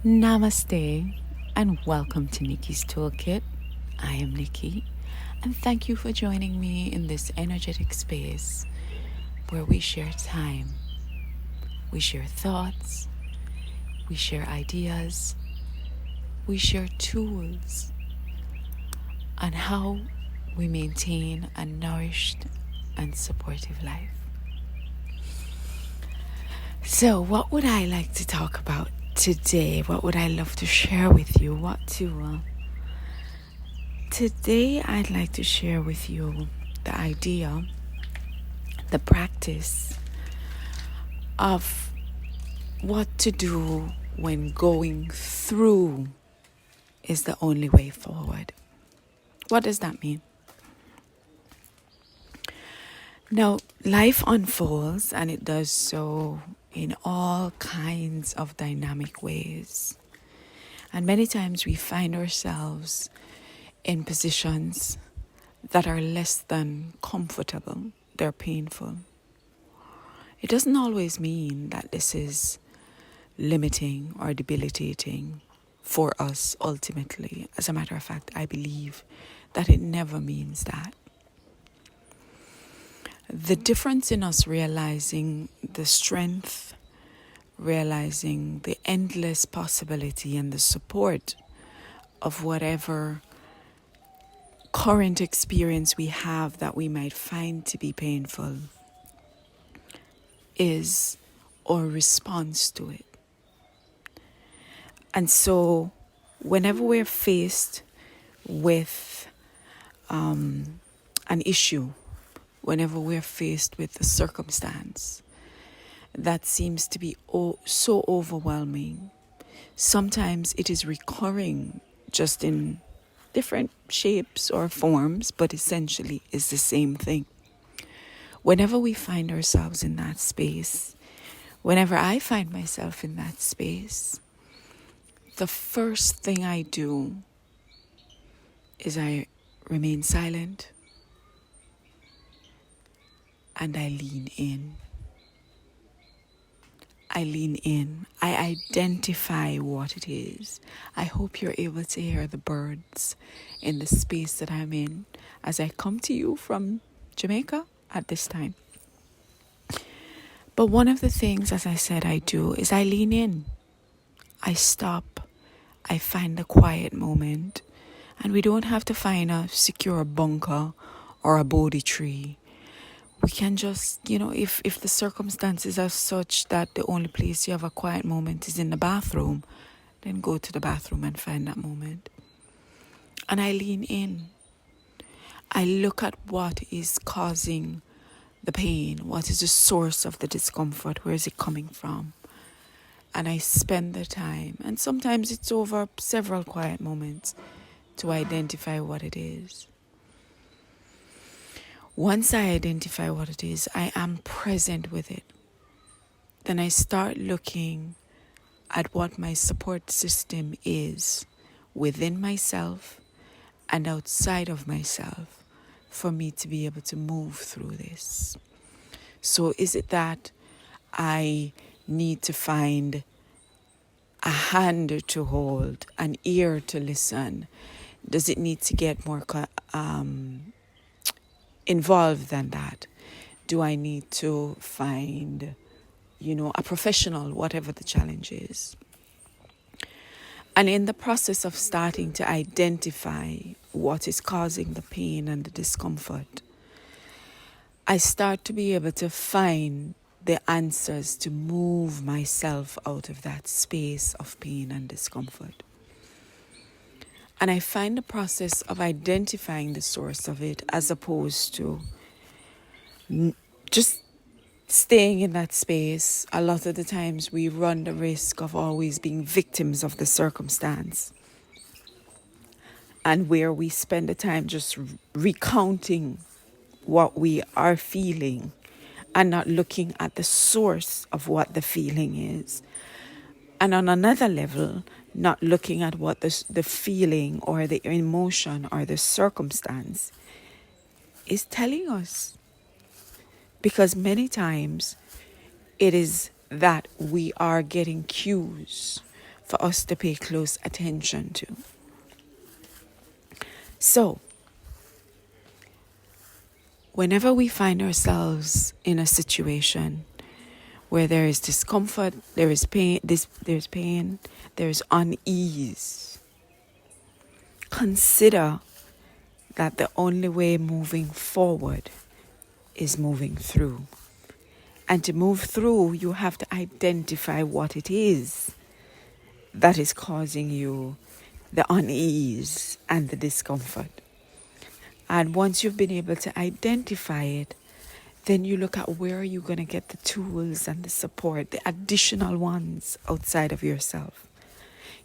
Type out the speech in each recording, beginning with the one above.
Namaste and welcome to Nikki's Toolkit. I am Nikki and thank you for joining me in this energetic space where we share time, we share thoughts, we share ideas, we share tools on how we maintain a nourished and supportive life. So, what would I like to talk about today? What would I love to share with you? Today I'd like to share with you the idea, the practice of what to do when going through is the only way forward. What does that mean? Now, life unfolds and it does so in all kinds of dynamic ways. And many times we find ourselves in positions that are less than comfortable. They're painful. It doesn't always mean that this is limiting or debilitating for us ultimately. As a matter of fact, I believe that it never means that. The difference in us realizing the strength, realizing the endless possibility and the support of whatever current experience we have that we might find to be painful is our response to it. And so whenever we're faced with an issue, whenever we're faced with a circumstance that seems to be so overwhelming, sometimes it is recurring just in different shapes or forms, but essentially is the same thing. Whenever we find ourselves in that space, whenever I find myself in that space, the first thing I do is I remain silent and I lean in. I lean in. I identify what it is. I hope you're able to hear the birds in the space that I'm in as I come to you from Jamaica at this time. But one of the things, as I said, I do is I lean in. I stop. I find a quiet moment. And we don't have to find a secure bunker or a Bodhi tree. We can just, if the circumstances are such that the only place you have a quiet moment is in the bathroom, then go to the bathroom and find that moment. And I lean in. I look at what is causing the pain. What is the source of the discomfort? Where is it coming from? And I spend the time, and sometimes it's over several quiet moments, to identify what it is. Once I identify what it is, I am present with it. Then I start looking at what my support system is within myself and outside of myself for me to be able to move through this. So is it that I need to find a hand to hold, an ear to listen? Does it need to get more involved than that? Do I need to find, a professional, whatever the challenge is? And in the process of starting to identify what is causing the pain and the discomfort, I start to be able to find the answers to move myself out of that space of pain and discomfort. And I find the process of identifying the source of it, as opposed to just staying in that space. A lot of the times we run the risk of always being victims of the circumstance, and where we spend the time just recounting what we are feeling and not looking at the source of what the feeling is. And on another level, not looking at what the feeling or the emotion or the circumstance is telling us. Because many times it is that we are getting cues for us to pay close attention to. So, whenever we find ourselves in a situation where there is discomfort, there is pain, there is unease, consider that the only way moving forward is moving through. And to move through, you have to identify what it is that is causing you the unease and the discomfort. And once you've been able to identify it, then you look at where are you going to get the tools and the support, the additional ones outside of yourself.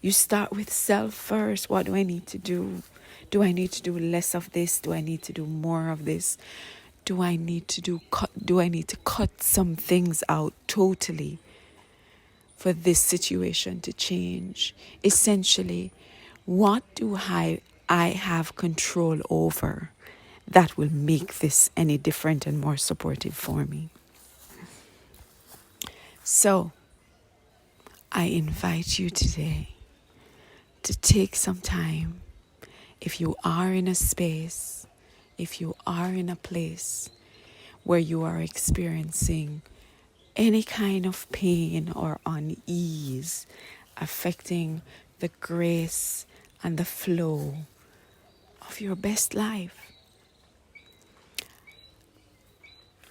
You start with self first. What do I need to do? Do I need to do less of this? Do I need to do more of this? Do I need to cut some things out totally for this situation to change? Essentially, what do I have control over that will make this any different and more supportive for me? So, I invite you today to take some time. If you are in a space, if you are in a place where you are experiencing any kind of pain or unease affecting the grace and the flow of your best life,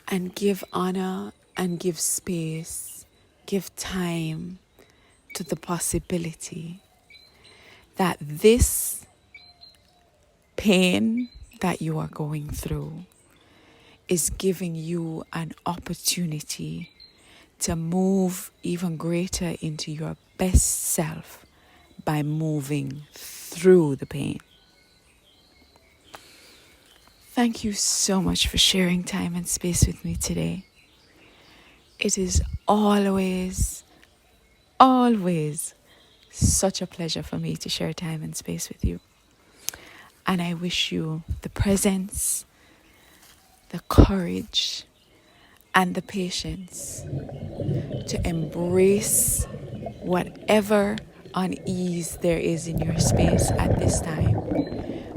and give honor and give space, give time to the possibility that this pain that you are going through is giving you an opportunity to move even greater into your best self by moving through the pain. Thank you so much for sharing time and space with me today. It is always such a pleasure for me to share time and space with you. And I wish you the presence, the courage, and the patience to embrace whatever unease there is in your space at this time,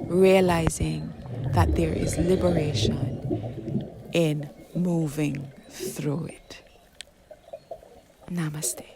realizing that there is liberation in moving through it. Namaste.